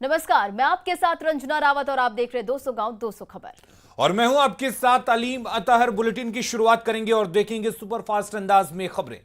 नमस्कार, मैं आपके साथ रंजना रावत और आप देख रहे 200 गांव 200 खबर। और मैं हूं आपके साथ अलीम अतहर। बुलेटिन की शुरुआत करेंगे और देखेंगे सुपरफास्ट अंदाज में खबरें।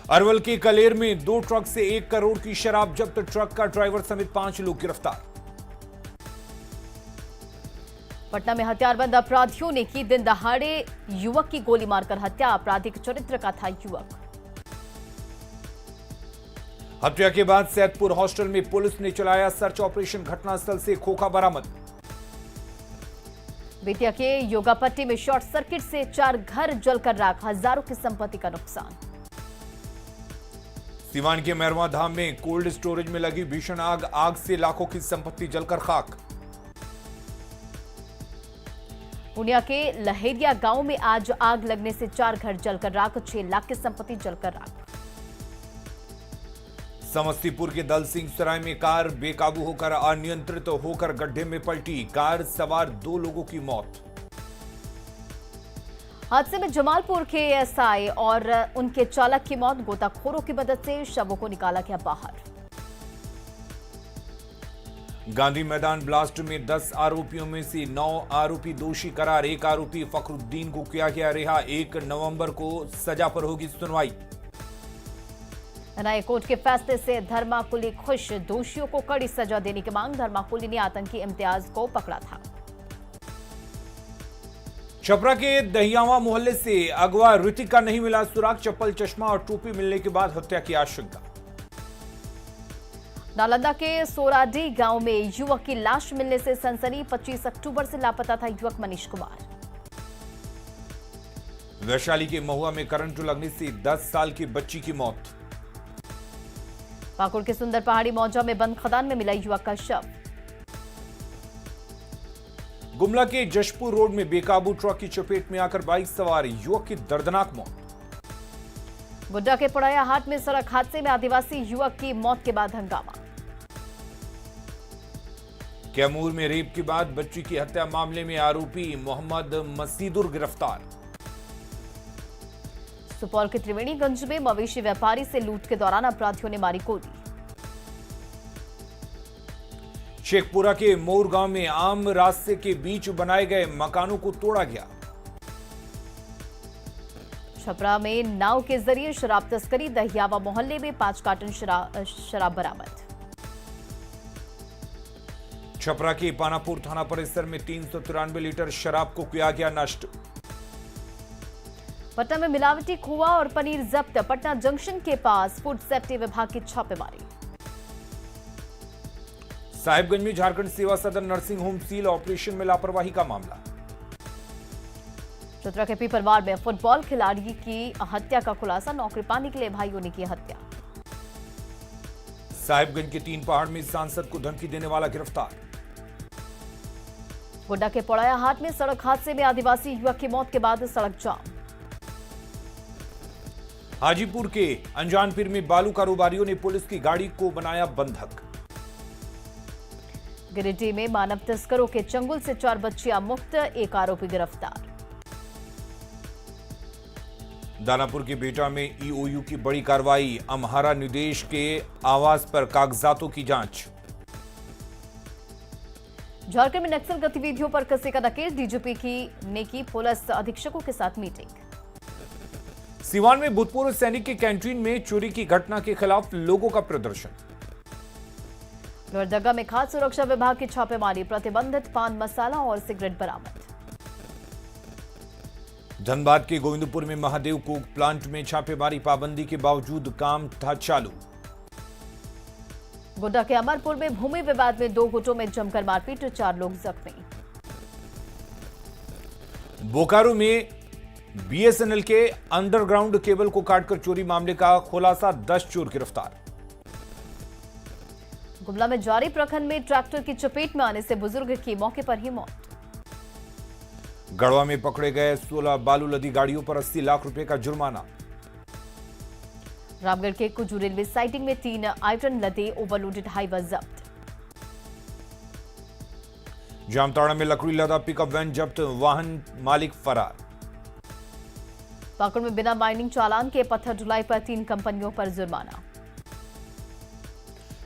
अरवल के कलेर में 2 ट्रक से 1 करोड़ की शराब जब्त, ट्रक का ड्राइवर समेत 5 लोग गिरफ्तार। पटना में हथियारबंद अपराधियों ने की दिन दहाड़े युवक की गोली मारकर हत्या, आपराधिक चरित्र का था युवक। हत्या के बाद सैदपुर हॉस्टल में पुलिस ने चलाया सर्च ऑपरेशन, घटनास्थल से खोखा बरामद। बेतिया के योगापट्टी में शॉर्ट सर्किट से 4 घर जलकर राख, हजारों की संपत्ति का नुकसान। सीवान के मैरवा धाम में कोल्ड स्टोरेज में लगी भीषण आग, आग से लाखों की संपत्ति जलकर खाक। पूर्णिया के लहेरिया गांव में आज आग लगने से 4 घर जलकर राख, 6 लाख की संपत्ति जलकर राख। समस्तीपुर के दल सिंह सराय में कार बेकाबू होकर अनियंत्रित होकर गड्ढे में पलटी, कार सवार 2 लोगों की मौत। हादसे में जमालपुर के एएसआई और उनके चालक की मौत, गोताखोरों की मदद से शवों को निकाला गया बाहर। गांधी मैदान ब्लास्ट में 10 आरोपियों में से 9 आरोपी दोषी करार, 1 आरोपी फखरुद्दीन को किया गया रिहा, 1 नवंबर को सजा पर होगी सुनवाई। एनआईए कोर्ट के फैसले से धर्माकुली खुश, दोषियों को कड़ी सजा देने की मांग, धर्माकुली ने आतंकी इम्तियाज को पकड़ा था। छपरा के दहियावा मोहल्ले से अगवा ऋतिक का नहीं मिला सुराग, चप्पल चश्मा और टोपी मिलने के बाद हत्या की आशंका। नालंदा के सोराडी गांव में युवक की लाश मिलने से सनसनी, 25 अक्टूबर से लापता था युवक मनीष कुमार। वैशाली के महुआ में करंट लगने से 10 साल की बच्ची की मौत। पाकुड़ के सुंदर पहाड़ी मौजा में बंद खदान में मिला युवक का शव। गुमला के जशपुर रोड में बेकाबू ट्रक की चपेट में आकर बाइक सवार युवक की दर्दनाक मौत। गुड्डा के पड़ाया हाट में सड़क हादसे में आदिवासी युवक की मौत के बाद हंगामा। कैमूर में रेप के बाद बच्ची की हत्या मामले में आरोपी मोहम्मद मसीदुर गिरफ्तार। सुपौल के त्रिवेणीगंज में मवेशी व्यापारी से लूट के दौरान अपराधियों ने मारी गोली। शेखपुरा के मोर गांव में आम रास्ते के बीच बनाए गए मकानों को तोड़ा गया। छपरा में नाव के जरिए शराब तस्करी, दहियावा मोहल्ले में 5 कार्टन शराब बरामद। छपरा के पानापुर थाना परिसर में 393 लीटर शराब को किया गया नष्ट। पटना में मिलावटी खोआ और पनीर जब्त, पटना जंक्शन के पास फूड सेफ्टी विभाग की छापेमारी। साहिबगंज में झारखंड सेवा सदन नर्सिंग होम सील, ऑपरेशन में लापरवाही का मामला। चतरा के पीपरवार में फुटबॉल खिलाड़ी की हत्या का खुलासा, नौकरी पाने के लिए भाइयों ने की हत्या। साहिबगंज के 3 पहाड़ में सांसद को धमकी देने वाला गिरफ्तार। गुड्डा के पड़ाया हाट में सड़क हादसे में आदिवासी युवक की मौत के बाद सड़क जाम। हाजीपुर के अंजानपीर में बालू कारोबारियों ने पुलिस की गाड़ी को बनाया बंधक। गिरिडीह में मानव तस्करों के चंगुल से 4 बच्चियां मुक्त, 1 आरोपी गिरफ्तार। दानापुर के बेटा में ईओयू की बड़ी कार्रवाई, अम्हारा निदेश के आवास पर कागजातों की जांच। झारखंड में नक्सल गतिविधियों पर कसेगा नकेल, डीजीपी ने की पुलिस अधीक्षकों के साथ मीटिंग। सीवान में भूतपूर्व सैनिक के कैंटीन में चोरी की घटना के खिलाफ लोगों का प्रदर्शन। लोहरदगा में खाद्य सुरक्षा विभाग की छापेमारी, प्रतिबंधित पान मसाला और सिगरेट बरामद। धनबाद के गोविंदपुर में महादेव कोक प्लांट में छापेमारी, पाबंदी के बावजूद काम था चालू। गोड्डा के अमरपुर में भूमि विवाद में 2 गुटों में जमकर मारपीट, 4 लोग जख्मी। बोकारो में बीएसएनएल के अंडरग्राउंड केबल को काटकर चोरी मामले का खुलासा, 10 चोर गिरफ्तार। गुमला में जारी प्रखंड में ट्रैक्टर की चपेट में आने से बुजुर्ग की मौके पर ही मौत। गढ़वा में पकड़े गए 16 बालू लदी गाड़ियों पर 80 लाख रुपए का जुर्माना। रामगढ़ के कुजू रेलवे साइटिंग में 3 आइटन लदे ओवरलोडेड हाईवा जब्त। जामताड़ा में लकड़ी लदा पिकअप वैन जब्त, वाहन मालिक फरार। पाकुड़ में बिना माइनिंग चालान के पत्थर ढुलाई पर 3 कंपनियों पर जुर्माना।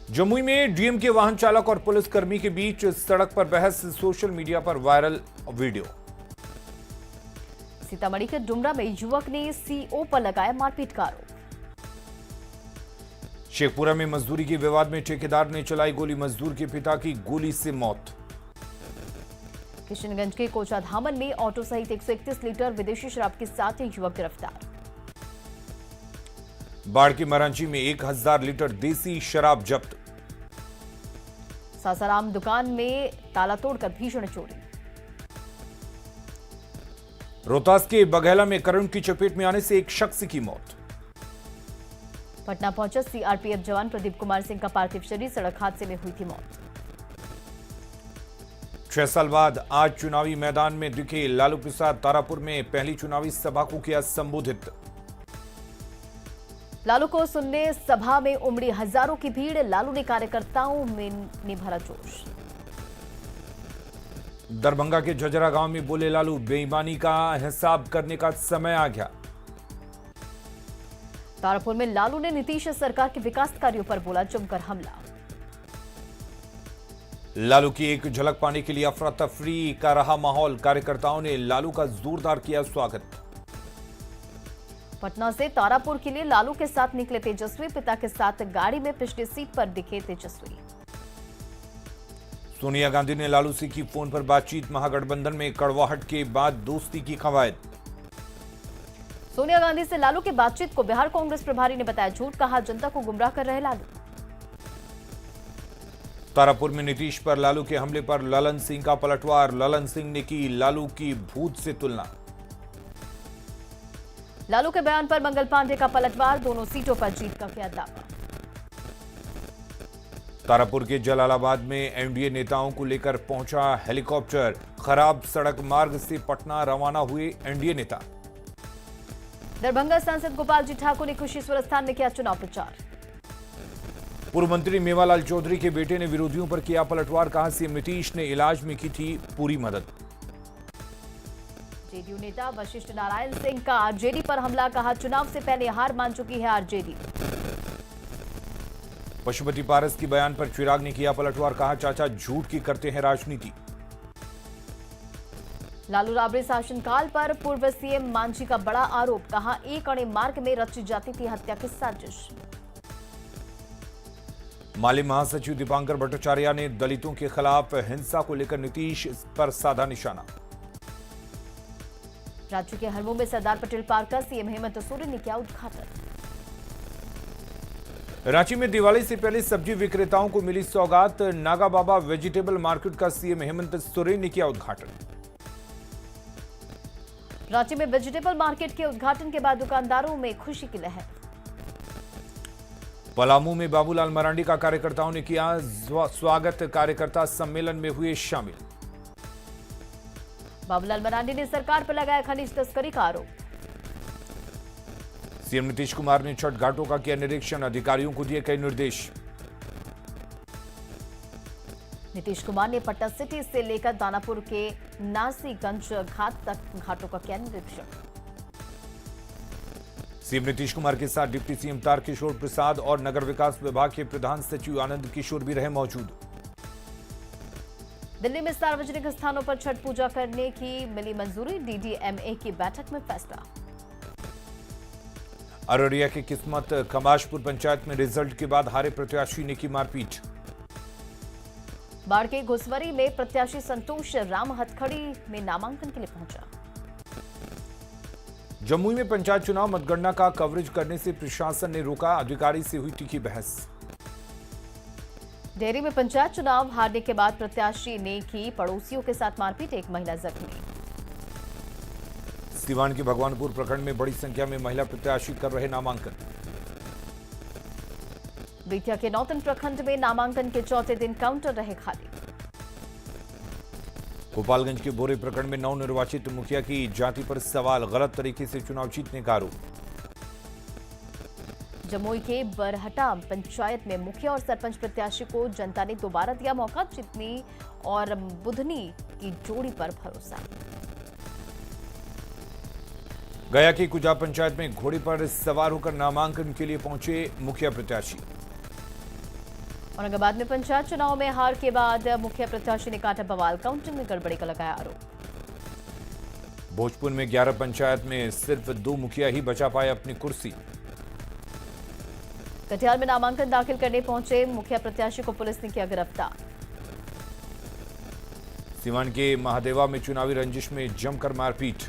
जमुई में डीएम के वाहन चालक और पुलिसकर्मी के बीच सड़क पर बहस, सोशल मीडिया पर वायरल वीडियो। सीतामढ़ी के डुमरा में युवक ने सीओ पर लगाया मारपीट का आरोप। शेखपुरा में मजदूरी के विवाद में ठेकेदार ने चलाई गोली, मजदूर के पिता की गोली से मौत। किशनगंज के कोचाधामन में ऑटो सहित 131 लीटर विदेशी शराब के साथ एक युवक गिरफ्तार। बाढ़ के मरांची में 1000 लीटर देसी शराब जब्त। सासाराम दुकान में ताला तोड़कर भीषण चोरी। रोहतास के बघेला में करंट की चपेट में आने से एक शख्स की मौत। पटना पहुंचा सीआरपीएफ जवान प्रदीप कुमार सिंह का पार्थिव शरीर, सड़क हादसे में हुई थी मौत। 6 साल बाद आज चुनावी मैदान में दिखे लालू प्रसाद, तारापुर में पहली चुनावी सभा को किया संबोधित। लालू को सुनने सभा में उमड़ी हजारों की भीड़, लालू ने कार्यकर्ताओं में भरा जोश। दरभंगा के जजरा गांव में बोले लालू, बेईमानी का हिसाब करने का समय आ गया। तारापुर में लालू ने नीतीश सरकार के विकास कार्यों पर बोला जमकर हमला। लालू की एक झलक पाने के लिए अफरा तफरी का रहा माहौल, कार्यकर्ताओं ने लालू का जोरदार किया स्वागत। पटना से तारापुर के लिए लालू के साथ निकले तेजस्वी, पिता के साथ गाड़ी में पिछली सीट पर दिखे तेजस्वी। सोनिया गांधी ने लालू से की फोन पर बातचीत, महागठबंधन में कड़वाहट के बाद दोस्ती की कवायद। सोनिया गांधी से लालू की बातचीत को बिहार कांग्रेस प्रभारी ने बताया झूठ, कहा जनता को गुमराह कर रहे लालू। तारापुर में नीतीश पर लालू के हमले पर ललन सिंह का पलटवार, ललन सिंह ने की लालू की भूत से तुलना। लालू के बयान पर मंगल पांडे का पलटवार, दोनों सीटों पर जीत का किया दावा। तारापुर के जलालाबाद में एनडीए नेताओं को लेकर पहुंचा हेलीकॉप्टर, खराब सड़क मार्ग से पटना रवाना हुए एनडीए नेता। दरभंगा सांसद गोपाल जी ठाकुर ने कुशेश्वर स्थान में किया चुनाव प्रचार। पूर्व मंत्री मेवालाल चौधरी के बेटे ने विरोधियों पर किया पलटवार, कहा सीएम नीतीश ने इलाज में की थी पूरी मदद। जेडीयू नेता वशिष्ठ नारायण सिंह का आरजेडी पर हमला, कहा चुनाव से पहले हार मान चुकी है आरजेडी। पशुपति पारस के बयान पर चिराग ने किया पलटवार, कहा चाचा झूठ की करते हैं राजनीति। लालू राबड़ी शासनकाल पर पूर्व सीएम मांझी का बड़ा आरोप, कहा एक अणे मार्ग में रची जाती थी हत्या की साजिश। माले महासचिव दीपांकर भट्टाचार्य ने दलितों के खिलाफ हिंसा को लेकर नीतीश पर साधा निशाना। राज्य के हरमू में सरदार पटेल पार्क का सीएम हेमंत सोरेन ने किया उद्घाटन। रांची में दिवाली से पहले सब्जी विक्रेताओं को मिली सौगात, नागा बाबा वेजिटेबल मार्केट का सीएम हेमंत सोरेन ने किया उद्घाटन। रांची में वेजिटेबल मार्केट के उद्घाटन के बाद दुकानदारों में खुशी की लहर। पलामू में बाबूलाल मरांडी का कार्यकर्ताओं ने किया स्वागत, कार्यकर्ता सम्मेलन में हुए शामिल। बाबूलाल मरांडी ने सरकार पर लगाया खनिज तस्करी का आरोप। सीएम नीतीश कुमार ने छठ घाटों का किया निरीक्षण, अधिकारियों को दिए कई निर्देश। नीतीश कुमार ने पटना सिटी से लेकर दानापुर के नासीगंज घाट तक घाटों का किया निरीक्षण। सीएम नीतीश कुमार के साथ डिप्टी सीएम तारकिशोर प्रसाद और नगर विकास विभाग के प्रधान सचिव आनंद किशोर भी रहे मौजूद। दिल्ली में सार्वजनिक स्थानों पर छठ पूजा करने की मिली मंजूरी, डीडीएमए की बैठक में फैसला। अररिया की किस्मत, कमाशपुर पंचायत में रिजल्ट के बाद हारे प्रत्याशी ने की मारपीट। बाढ़ के घुसवरी में प्रत्याशी संतोष राम हथखड़ी में नामांकन के लिए पहुंचा। जमुई में पंचायत चुनाव मतगणना का कवरेज करने से प्रशासन ने रोका, अधिकारी से हुई तीखी बहस। डेहरी में पंचायत चुनाव हारने के बाद प्रत्याशी ने की पड़ोसियों के साथ मारपीट, एक महिला जख्मी। सिवान के भगवानपुर प्रखंड में बड़ी संख्या में महिला प्रत्याशी कर रहे नामांकन। बेतिया के नौतन प्रखंड में नामांकन के चौथे दिन काउंटर रहे खाली। गोपालगंज के बोरे प्रखंड में नवनिर्वाचित मुखिया की जाति पर सवाल, गलत तरीके से चुनाव जीतने का आरोप। जमुई के बरहटा पंचायत में मुखिया और सरपंच प्रत्याशी को जनता ने दोबारा दिया मौका, चितनी और बुधनी की जोड़ी पर भरोसा। गया की कुजा पंचायत में घोड़े पर सवार होकर नामांकन के लिए पहुंचे मुखिया प्रत्याशी। औरंगाबाद में पंचायत चुनाव में हार के बाद मुखिया प्रत्याशी ने काटा बवाल, काउंटिंग में गड़बड़ी का लगाया आरोप। भोजपुर में 11 पंचायत में सिर्फ 2 मुखिया ही बचा पाए अपनी कुर्सी। कटिहार में नामांकन दाखिल करने पहुंचे मुखिया प्रत्याशी को पुलिस ने किया गिरफ्तार। सीवान के महादेवा में चुनावी रंजिश में जमकर मारपीट।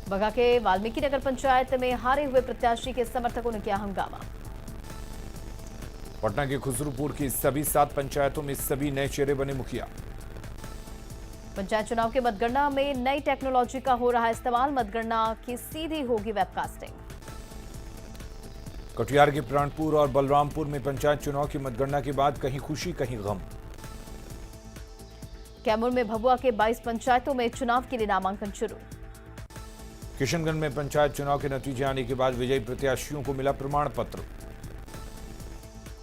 बगा के वाल्मीकि नगर पंचायत में हारे हुए प्रत्याशी के समर्थकों ने किया हंगामा। पटना के खुसरूपुर की सभी 7 पंचायतों में सभी नए चेहरे बने मुखिया। पंचायत चुनाव के मतगणना में नई टेक्नोलॉजी का हो रहा इस्तेमाल, मतगणना की सीधी होगी वेबकास्टिंग। कटिहार के प्राणपुर और बलरामपुर में पंचायत चुनाव की मतगणना के बाद कहीं खुशी कहीं गम। कैमूर में भभुआ के 22 पंचायतों में चुनाव के लिए नामांकन शुरू। किशनगंज में पंचायत चुनाव के नतीजे आने के बाद विजयी प्रत्याशियों को मिला प्रमाण पत्र।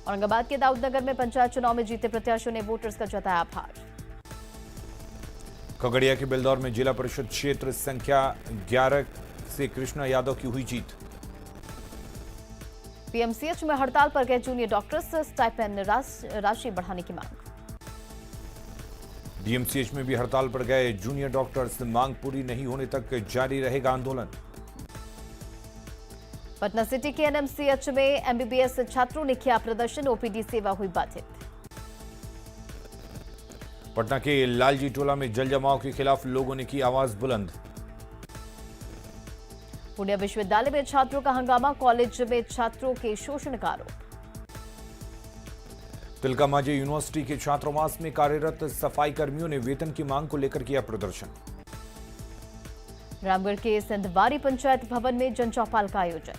औरंगाबाद के दाऊदनगर में पंचायत चुनाव में जीते प्रत्याशियों ने वोटर्स का जताया आभार। खगड़िया के बेलदौर में जिला परिषद क्षेत्र संख्या 11 से कृष्णा यादव की हुई जीत। पीएमसीएच में हड़ताल पर गए जूनियर डॉक्टर्स, स्टाइपेंड राशि बढ़ाने की मांग। डीएमसीएच में भी हड़ताल पर गए जूनियर डॉक्टर्स, मांग पूरी नहीं होने तक जारी रहेगा आंदोलन। पटना सिटी के एनएमसीएच में एमबीबीएस छात्रों ने किया प्रदर्शन, ओपीडी सेवा हुई बाधित। पटना के लालजी टोला में जल जमाव के खिलाफ लोगों ने की आवाज बुलंद। पुणे विश्वविद्यालय में छात्रों का हंगामा, कॉलेज में छात्रों के शोषण का आरोप। तिलका मांझी यूनिवर्सिटी के छात्रावास में कार्यरत सफाई कर्मियों ने वेतन की मांग को लेकर किया प्रदर्शन। रामगढ़ के सिंधवारी पंचायत भवन में जन चौपाल का आयोजन।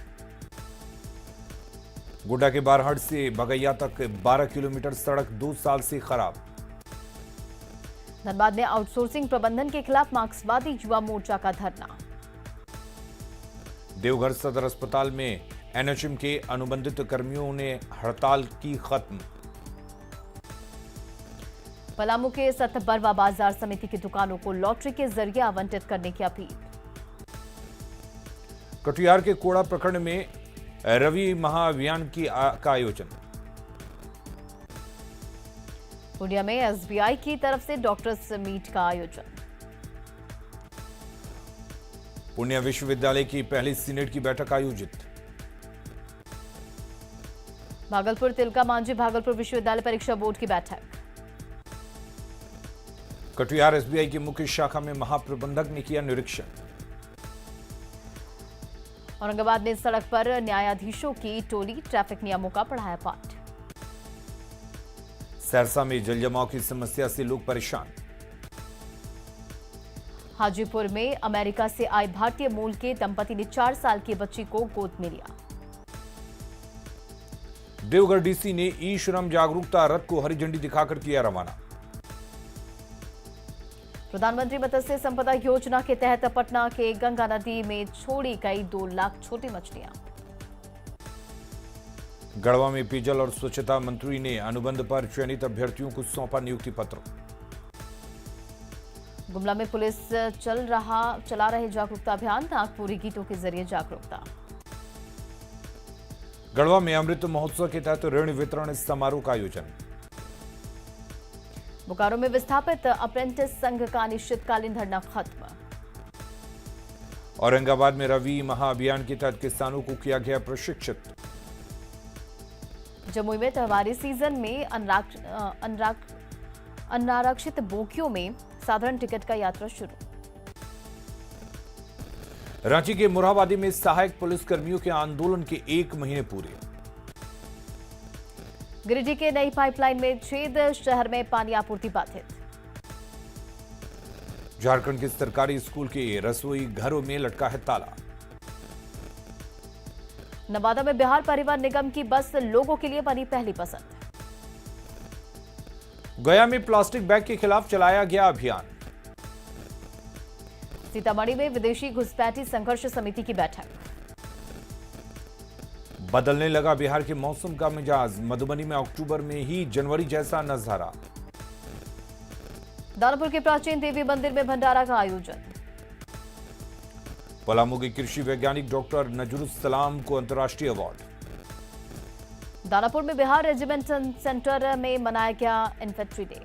गोड्डा के बारहट से बगैया तक 12 किलोमीटर सड़क 2 साल से खराब। धनबाद में आउटसोर्सिंग प्रबंधन के खिलाफ मार्क्सवादी युवा मोर्चा का धरना। देवघर सदर अस्पताल में एनएचएम के अनुबंधित कर्मियों ने हड़ताल की खत्म। पलामू के सतबरवा बाजार समिति की दुकानों को लॉटरी के जरिए आवंटित करने की अपील। कटिहार के कोड़ा प्रखंड में रवि महाअभियान का आयोजन। पूर्णिया में एसबीआई की तरफ से डॉक्टर्स मीट का आयोजन। पूर्णिया विश्वविद्यालय की पहली सीनेट की बैठक आयोजित। भागलपुर तिलका मांझी भागलपुर विश्वविद्यालय परीक्षा बोर्ड की बैठक। कटिहार एसबीआई की मुख्य शाखा में महाप्रबंधक ने किया निरीक्षण। औरंगाबाद में सड़क पर न्यायाधीशों की टोली, ट्रैफिक नियमों का पढ़ाया पाठ। सहरसा में जल जमाव की समस्या से लोग परेशान। हाजीपुर में अमेरिका से आए भारतीय मूल के दंपति ने 4 साल की बच्ची को गोद में लिया। देवघर डीसी ने ई श्रम जागरूकता रथ को हरी झंडी दिखाकर किया रवाना। प्रधानमंत्री मत्स्य संपदा योजना के तहत पटना के गंगा नदी में छोड़ी गई 2 लाख छोटी मछलियां। गढ़वा में पेयजल और स्वच्छता मंत्री ने अनुबंध पर चयनित अभ्यर्थियों को सौंपा नियुक्ति पत्र। गुमला में पुलिस चला रहे जागरूकता अभियान, नागपुरी गीतों के जरिए जागरूकता। गढ़वा में अमृत महोत्सव के तहत ऋण वितरण समारोह का आयोजन। बोकारो में विस्थापित अप्रेंटिस संघ का अनिश्चितकालीन धरना खत्म। औरंगाबाद में रवि महाअभियान के तहत किसानों को किया गया प्रशिक्षित। जमुई में त्योहारी सीजन में अनारक्षित बोगियों में साधारण टिकट का यात्रा शुरू। रांची के मोरहाबादी में सहायक पुलिसकर्मियों के आंदोलन के 1 महीने पूरे। गिरिडीह के नई पाइपलाइन में छेद, शहर में पानी आपूर्ति बाधित। झारखंड के सरकारी स्कूल के रसोई घरों में लटका है ताला। नवादा में बिहार परिवहन निगम की बस लोगों के लिए बनी पहली पसंद। गया में प्लास्टिक बैग के खिलाफ चलाया गया अभियान। सीतामढ़ी में विदेशी घुसपैठी संघर्ष समिति की बैठक। बदलने लगा बिहार के मौसम का मिजाज, मधुबनी में अक्टूबर में ही जनवरी जैसा नजारा। दानापुर के प्राचीन देवी मंदिर में भंडारा का आयोजन। पलामू के कृषि वैज्ञानिक डॉक्टर नजरुल सलाम को अंतर्राष्ट्रीय अवार्ड। दानापुर में बिहार रेजिमेंट सेंटर में मनाया गया infantry day.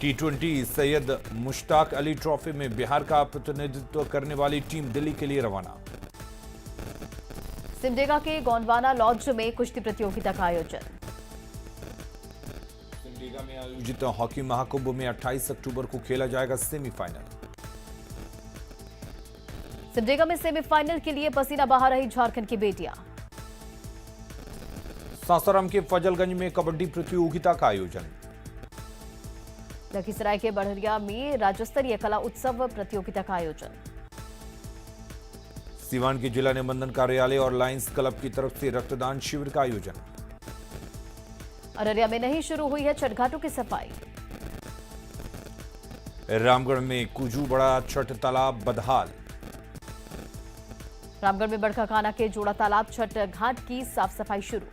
T20 Syed Mushtaq Ali trophy में बिहार का प्रतिनिधित्व करने वाली टीम दिल्ली के लिए रवाना। सिमडेगा के गोंडवाना लॉज में कुश्ती प्रतियोगिता का आयोजन। सिमडेगा में आयोजित हॉकी महाकुंभ में 28 अक्टूबर को खेला जाएगा सेमीफाइनल। सिमडेगा में सेमीफाइनल के लिए पसीना बहा रही झारखंड की बेटियां। सासाराम के फजलगंज में कबड्डी प्रतियोगिता का आयोजन। लखीसराय के बढ़िया में राज्य स्तरीय कला उत्सव प्रतियोगिता का आयोजन। सीवान के जिला निबंधन कार्यालय और लायंस क्लब की तरफ से रक्तदान शिविर का आयोजन। अररिया में नहीं शुरू हुई है छठ घाटों की सफाई। रामगढ़ में कुजू बड़ा छठ तालाब बदहाल। रामगढ़ में बड़काकाना के जोड़ा तालाब छठ घाट की साफ सफाई शुरू।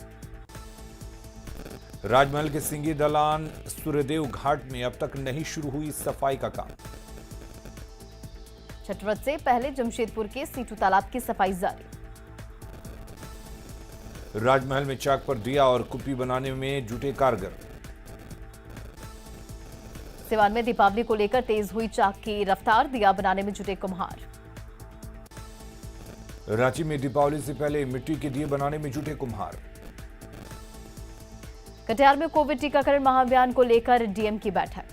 राजमहल के सिंगी दलान सूर्यदेव घाट में अब तक नहीं शुरू हुई सफाई का काम। छठ व्रत से पहले जमशेदपुर के सीटू तालाब की सफाई जारी। राजमहल में चाक पर दिया और कुप्पी बनाने में जुटे कारगर। सिवान में दीपावली को लेकर तेज हुई चाक की रफ्तार, दिया बनाने में जुटे कुम्हार। रांची में दीपावली से पहले मिट्टी के दिए बनाने में जुटे कुम्हार। कटिहार में कोविड टीकाकरण महाअभियान को लेकर डीएम की बैठक।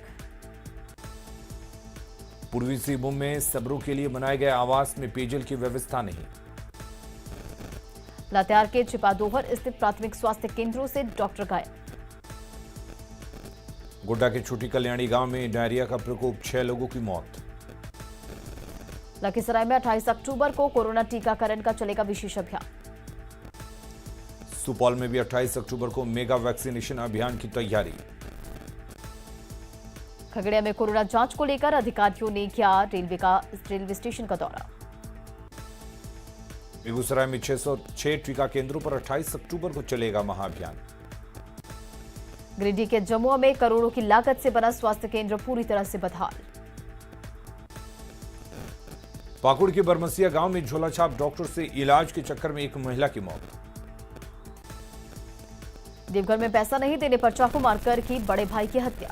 पूर्वी सिंहभूम में सबरों के लिए बनाए गए आवास में पेयजल की व्यवस्था नहीं। लातेहार के छिपादोहर स्थित प्राथमिक स्वास्थ्य केंद्रों से डॉक्टर गायब। गोड्डा के छोटी कल्याणी गांव में डायरिया का प्रकोप, 6 लोगों की मौत। लखीसराय में 28 अक्टूबर को कोरोना टीकाकरण का चलेगा विशेष अभियान। सुपौल में भी 28 अक्टूबर को मेगा वैक्सीनेशन अभियान की तैयारी। खगड़िया में कोरोना जांच को लेकर अधिकारियों ने किया रेलवे स्टेशन का दौरा। बेगूसराय में 606 टीका केंद्रों पर 28 अक्टूबर को चलेगा महाअभियान। गिरिडीह के जमुआ में करोड़ों की लागत से बना स्वास्थ्य केंद्र पूरी तरह से बदहाल। पाकुड़ के बरमसिया गांव में झोलाछाप डॉक्टर से इलाज के चक्कर में एक महिला की मौत। देवघर में पैसा नहीं देने पर चाकू मारकर की बड़े भाई की हत्या।